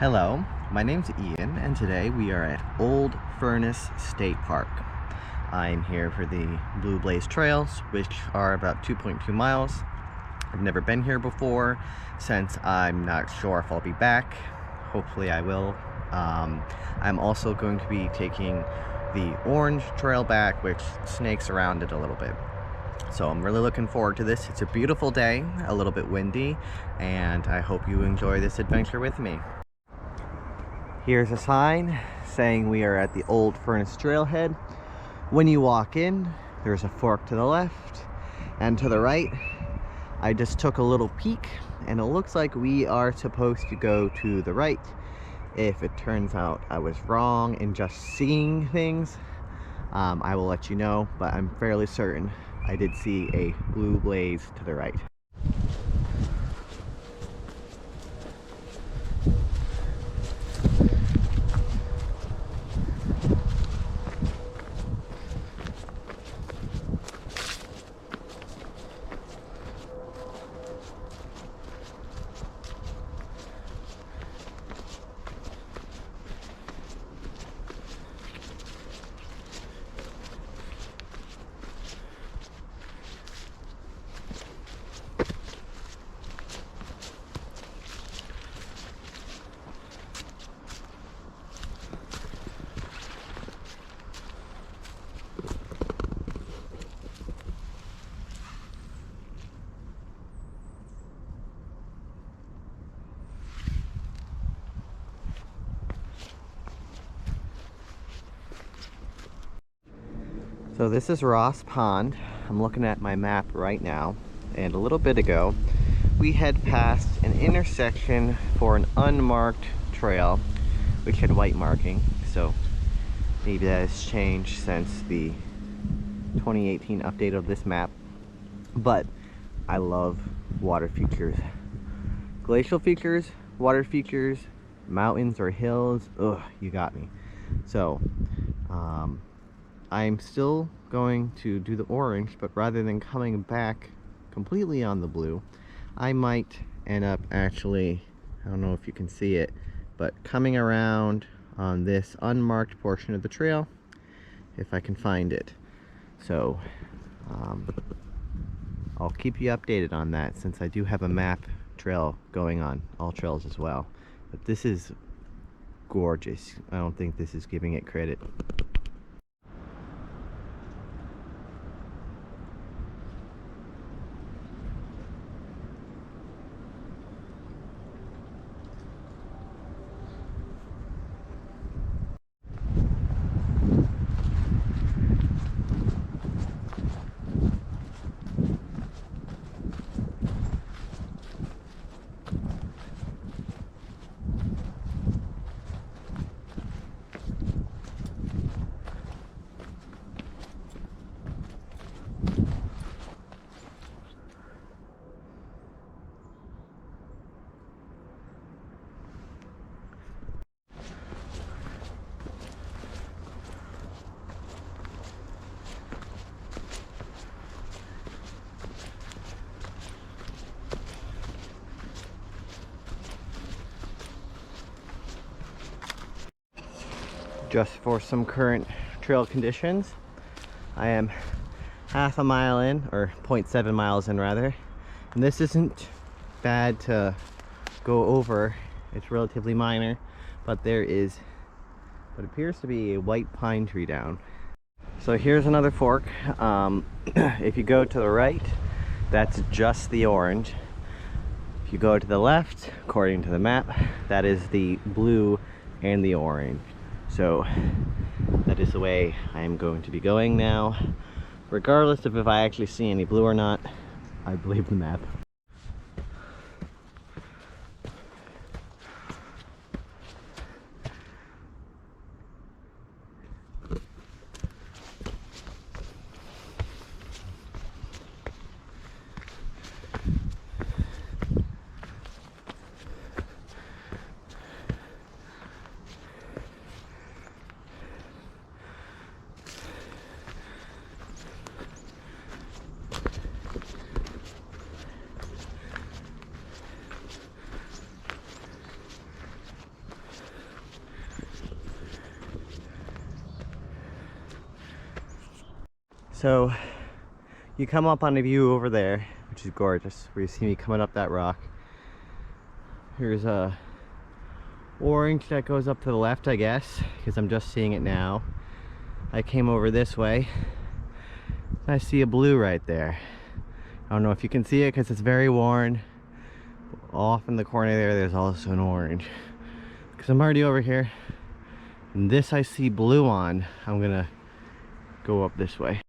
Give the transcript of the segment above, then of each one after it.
Hello, my name's Ian, and today we are at Old Furnace State Park. I'm here for the Blue Blaze Trails, which are about 2.2 miles. I've never been here before, since I'm not sure if I'll be back. Hopefully I will. I'm also going to be taking the Orange Trail back, which snakes around it a little bit. So I'm really looking forward to this. It's a beautiful day, a little bit windy, and I hope you enjoy this adventure with me. Here's a sign saying we are at the Old Furnace Trailhead. When you walk in, there's a fork to the left and to the right. I just took a little peek and it looks like we are supposed to go to the right. If it turns out I was wrong in just seeing things, I will let you know, but I'm fairly certain I did see a blue blaze to the right. So this is Ross Pond. I'm looking at my map right now, and a little bit ago we had passed an intersection for an unmarked trail which had white marking, so maybe that has changed since the 2018 update of this map. But I love water features, glacial features, water features, mountains or hills. Ugh, you got me. So I'm still going to do the orange, but rather than coming back completely on the blue, I might end up actually, I don't know if you can see it, but coming around on this unmarked portion of the trail, if I can find it. So I'll keep you updated on that, since I do have a map trail going on all trails as well. But this is gorgeous. I don't think this is giving it credit. Just for some current trail conditions, I am half a mile in, or 0.7 miles in rather, and this isn't bad to go over. It's relatively minor, but there is what appears to be a white pine tree down. So here's another fork. If you go to the right, that's just the orange. If you go to the left, according to the map, that is the blue and the orange. So that is the way I am going to be going now. Regardless of if I actually see any blue or not, I believe the map. So you come up on a view over there, which is gorgeous, where you see me coming up that rock. Here's a orange that goes up to the left, I guess, because I'm just seeing it now. I came over this way. I see a blue right there. I don't know if you can see it because it's very worn. Off in the corner there, there's also an orange. Because I'm already over here. And this I see blue on. I'm gonna go up this way.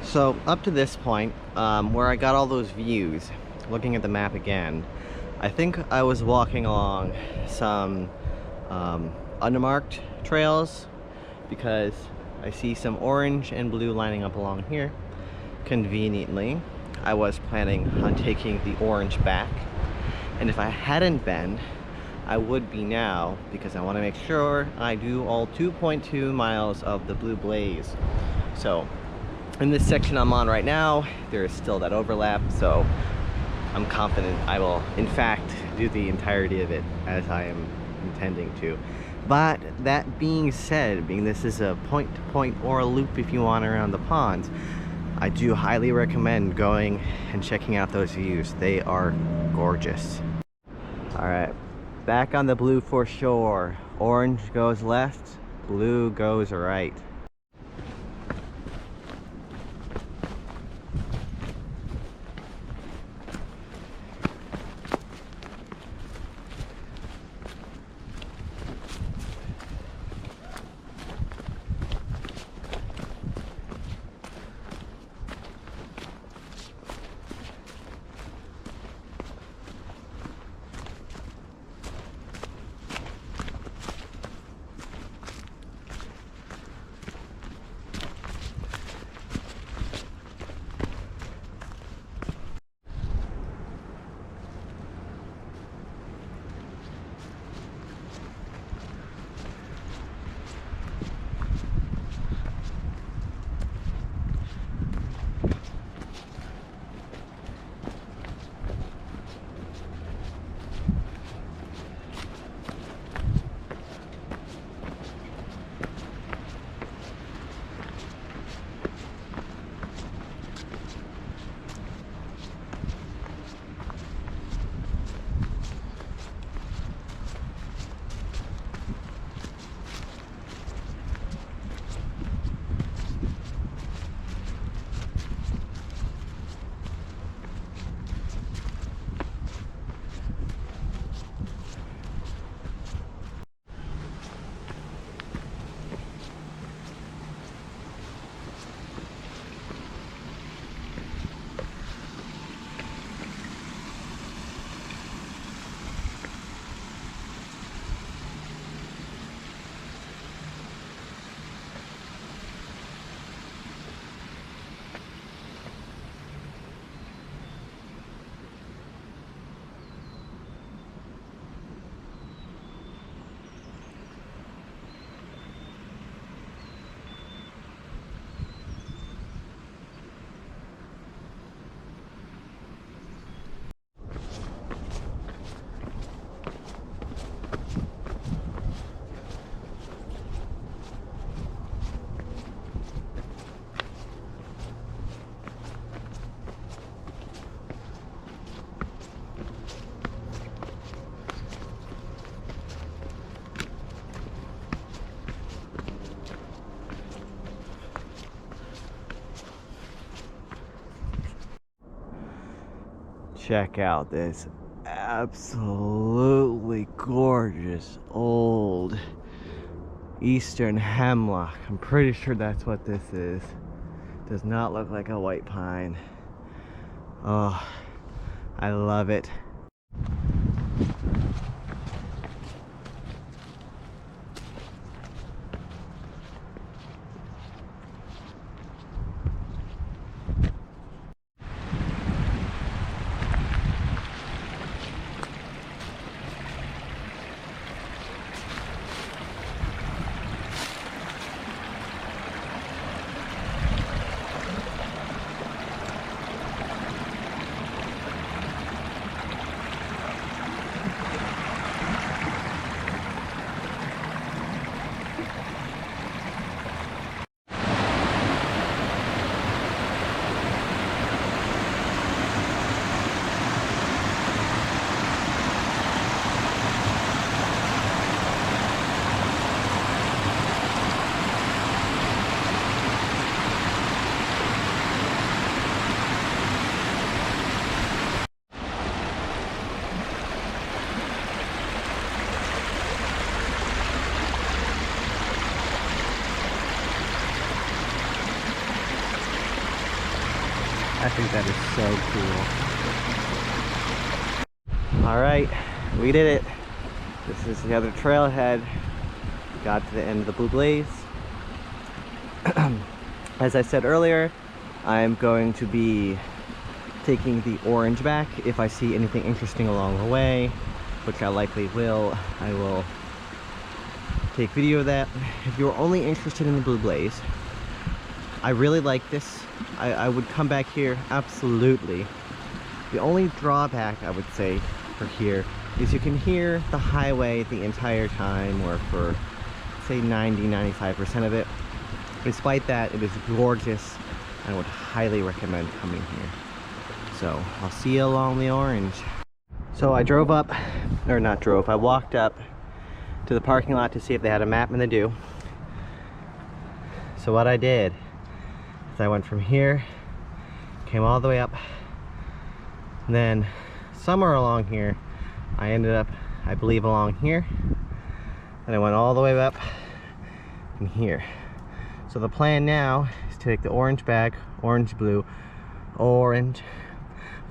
So up to this point, where I got all those views, looking at the map again, I think I was walking along some unmarked trails because I see some orange and blue lining up along here. Conveniently, I was planning on taking the orange back, and if I hadn't been, I would be now, because I want to make sure I do all 2.2 miles of the Blue Blaze. So in this section I'm on right now, there is still that overlap, so I'm confident I will in fact do the entirety of it as I am intending to. But that being said, being this is a point-to-point or a loop if you want around the ponds, I do highly recommend going and checking out those views. They are gorgeous. Alright, back on the blue for sure. Orange goes left, blue goes right. check out this absolutely gorgeous old eastern hemlock. I'm pretty sure that's what this is. Does not look like a white pine. Oh, I love it. I think that is so cool. All right, we did it. This is the other trailhead. Got to the end of the Blue Blaze. As I said earlier, I'm going to be taking the orange back. If I see anything interesting along the way, which I likely will, I will take video of that. If you're only interested in the Blue Blaze, I really like this. I would come back here, absolutely. The only drawback I would say for here is you can hear the highway the entire time, or for say 90-95% of it. Despite that, it is gorgeous. I would highly recommend coming here. So I'll see you along the orange. So I drove up, or not drove, I walked up to the parking lot to see if they had a map, and they do. So what I did is I went from here, came all the way up, and then somewhere along here I ended up, I believe, along here, and I went all the way up in here. So the plan now is to take the orange back, orange, blue, orange,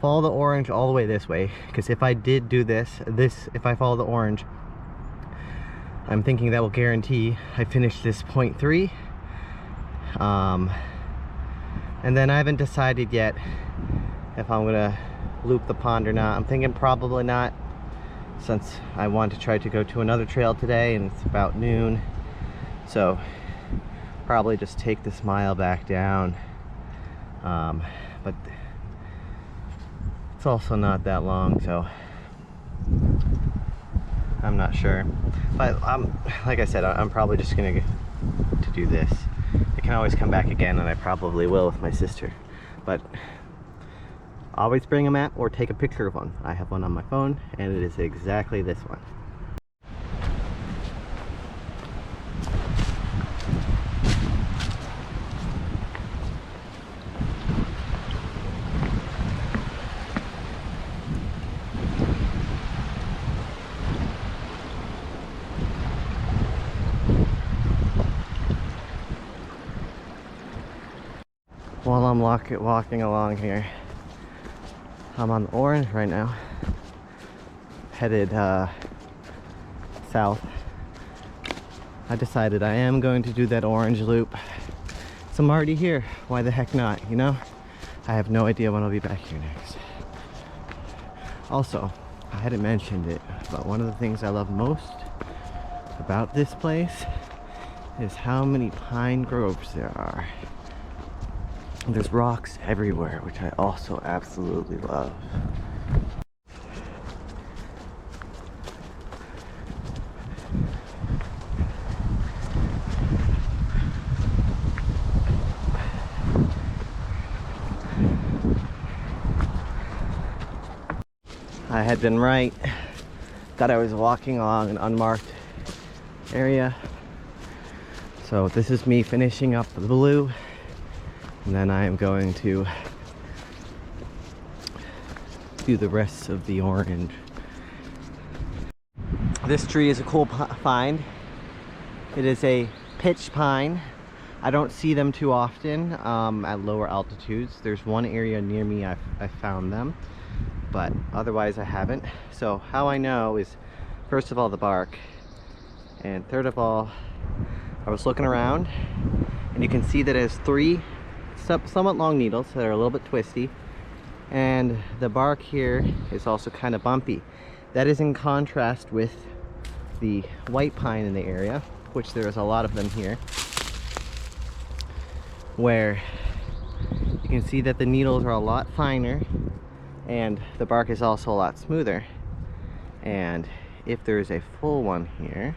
follow the orange all the way this way, because if I did do this, if I follow the orange, I'm thinking that will guarantee I finish this 0.3. And then I haven't decided yet if I'm gonna loop the pond or not. I'm thinking probably not, since I want to try to go to another trail today and it's about noon. So probably just take this mile back down. But it's also not that long, so I'm not sure. But like I said, I'm probably just gonna to do this. I can always come back again, and I probably will with my sister. But always bring a map or take a picture of one. I have one on my phone, and it is exactly this one. While I'm walking along here, I'm on the orange right now, headed south. I decided I am going to do that orange loop. So I'm already here, why the heck not, you know? I have no idea when I'll be back here next. Also, I hadn't mentioned it, but one of the things I love most about this place is how many pine groves there are. There's rocks everywhere, which I also absolutely love. I had been right. Thought I was walking along an unmarked area. So this is me finishing up the blue. And then I am going to to the rest of the orange. This tree is a cool find. It is a pitch pine. I don't see them too often at lower altitudes. There's one area near me I found them, but otherwise I haven't. So how I know is, first of all, the bark, and third of all, I was looking around and you can see that it has three somewhat long needles that are a little bit twisty, and the bark here is also kind of bumpy. That is in contrast with the white pine in the area, which there is a lot of them here, where you can see that the needles are a lot finer and the bark is also a lot smoother. And if there is a full one here,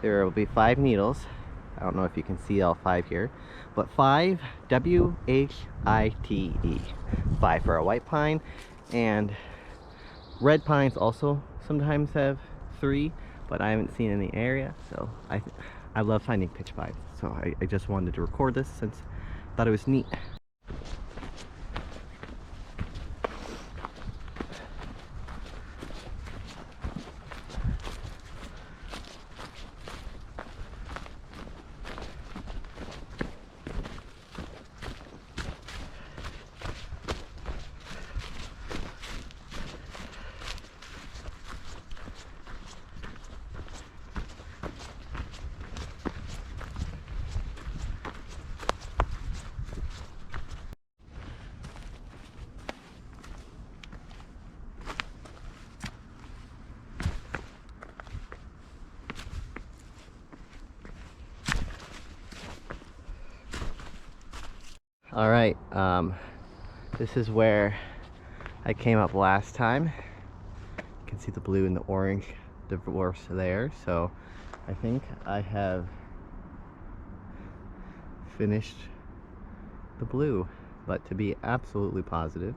there will be 5 needles. I don't know if you can see all 5 here, but 5, W-H-I-T-E, 5 for a white pine. And red pines also sometimes have 3, but I haven't seen in the area. So I love finding pitch pines, so I just wanted to record this since I thought it was neat. All right, this is where I came up last time. You can see the blue and the orange divorce there. So I think I have finished the blue, but to be absolutely positive,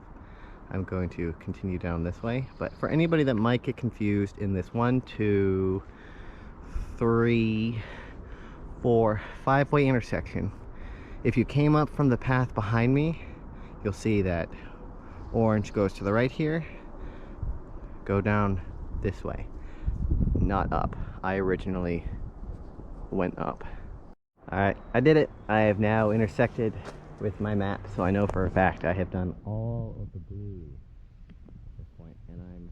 I'm going to continue down this way. But for anybody that might get confused in this 1, 2, 3, 4, 5-way intersection, if you came up from the path behind me, you'll see that orange goes to the right here. Go down this way, not up. I originally went up. Alright, I did it. I have now intersected with my map, so I know for a fact I have done all of the blue at this point, and I'm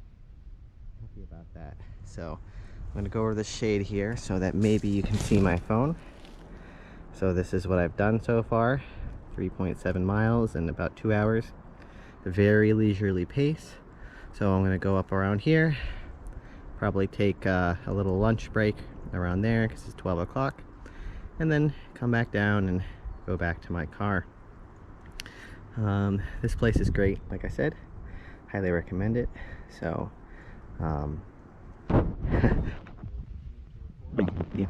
happy about that. So I'm going to go over the shade here so that maybe you can see my phone. So this is what I've done so far, 3.7 miles in about 2 hours, a very leisurely pace. So I'm going to go up around here, probably take a little lunch break around there because it's 12 o'clock, and then come back down and go back to my car. This place is great, like I said, highly recommend it. So yeah.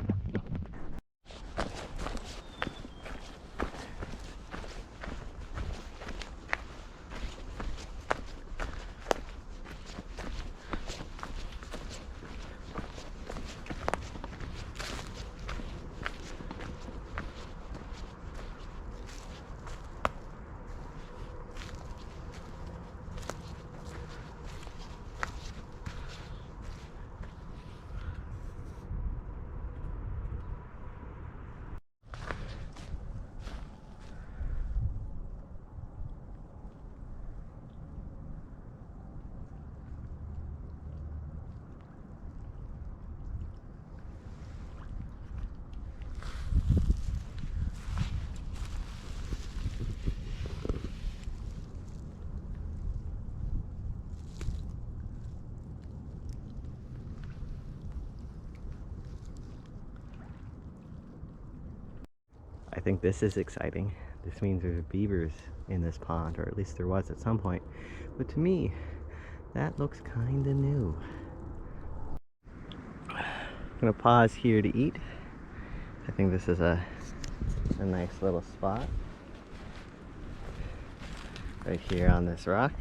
I think this is exciting. This means there's beavers in this pond, or at least there was at some point. But to me, that looks kind of new. I'm gonna pause here to eat. I think this is a nice little spot right here on this rock.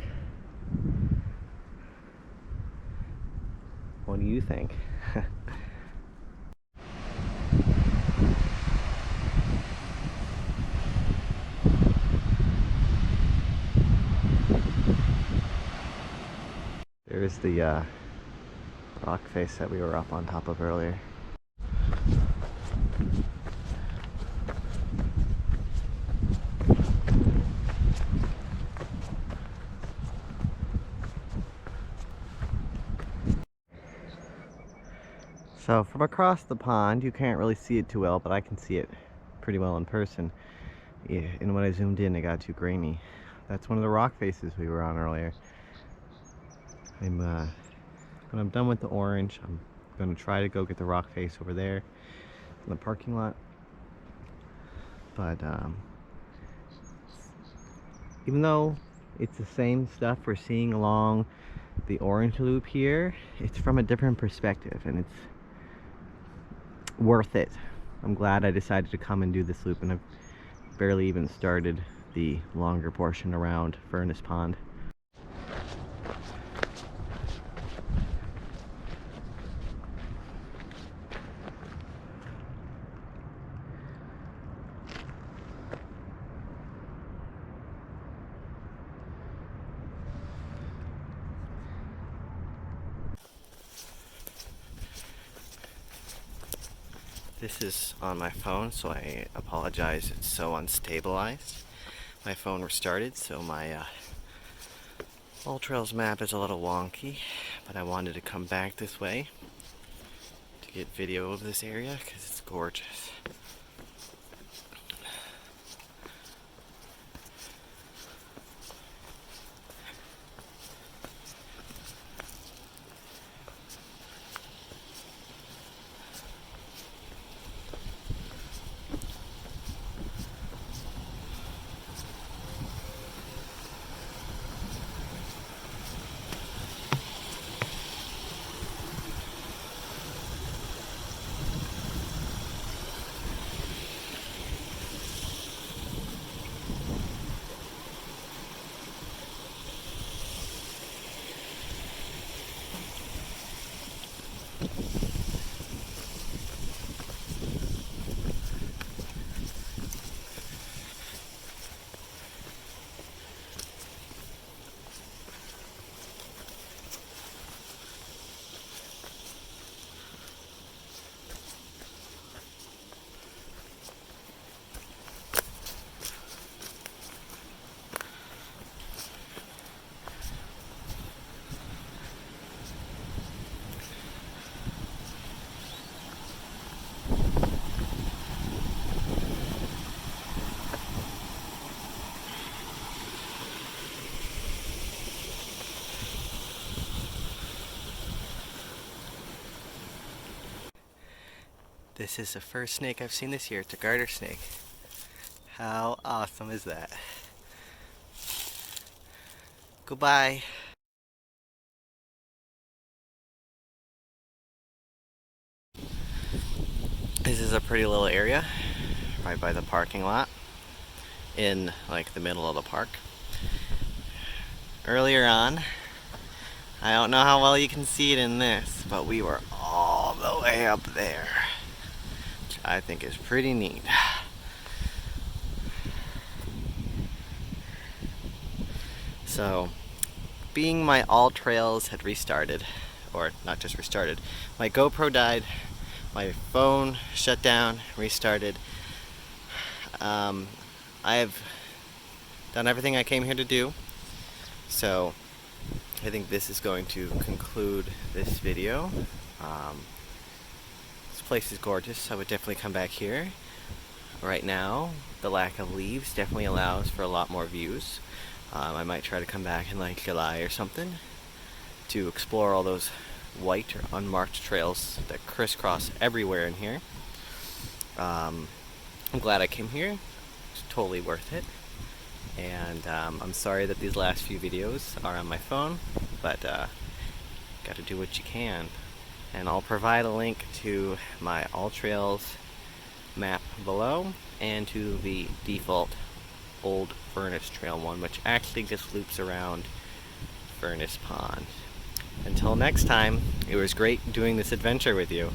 What do you think? Here's the rock face that we were up on top of earlier. So from across the pond, you can't really see it too well, but I can see it pretty well in person. Yeah, and when I zoomed in, it got too grainy. That's one of the rock faces we were on earlier. When I'm done with the orange, I'm gonna try to go get the rock face over there in the parking lot. But even though it's the same stuff we're seeing along the orange loop here, it's from a different perspective, and it's worth it. I'm glad I decided to come and do this loop, and I've barely even started the longer portion around Furnace Pond. This is on my phone, so I apologize, it's so unstabilized. My phone restarted, so my All Trails map is a little wonky, but I wanted to come back this way to get video of this area because it's gorgeous. This is the first snake I've seen this year. It's a garter snake. How awesome is that? Goodbye. This is a pretty little area right by the parking lot in like the middle of the park. Earlier on, I don't know how well you can see it in this, but we were all the way up there, which I think is pretty neat. So, being my All Trails had restarted, or not just restarted, my GoPro died, my phone shut down, restarted. I have done everything I came here to do, so I think this is going to conclude this video. This place is gorgeous. I would definitely come back here. Right now, the lack of leaves definitely allows for a lot more views. I might try to come back in like July or something to explore all those white or unmarked trails that crisscross everywhere in here. I'm glad I came here. It's totally worth it. And I'm sorry that these last few videos are on my phone, but gotta do what you can. And I'll provide a link to my All Trails map below and to the default old Furnace Trail one, which actually just loops around Furnace Pond. Until next time, it was great doing this adventure with you.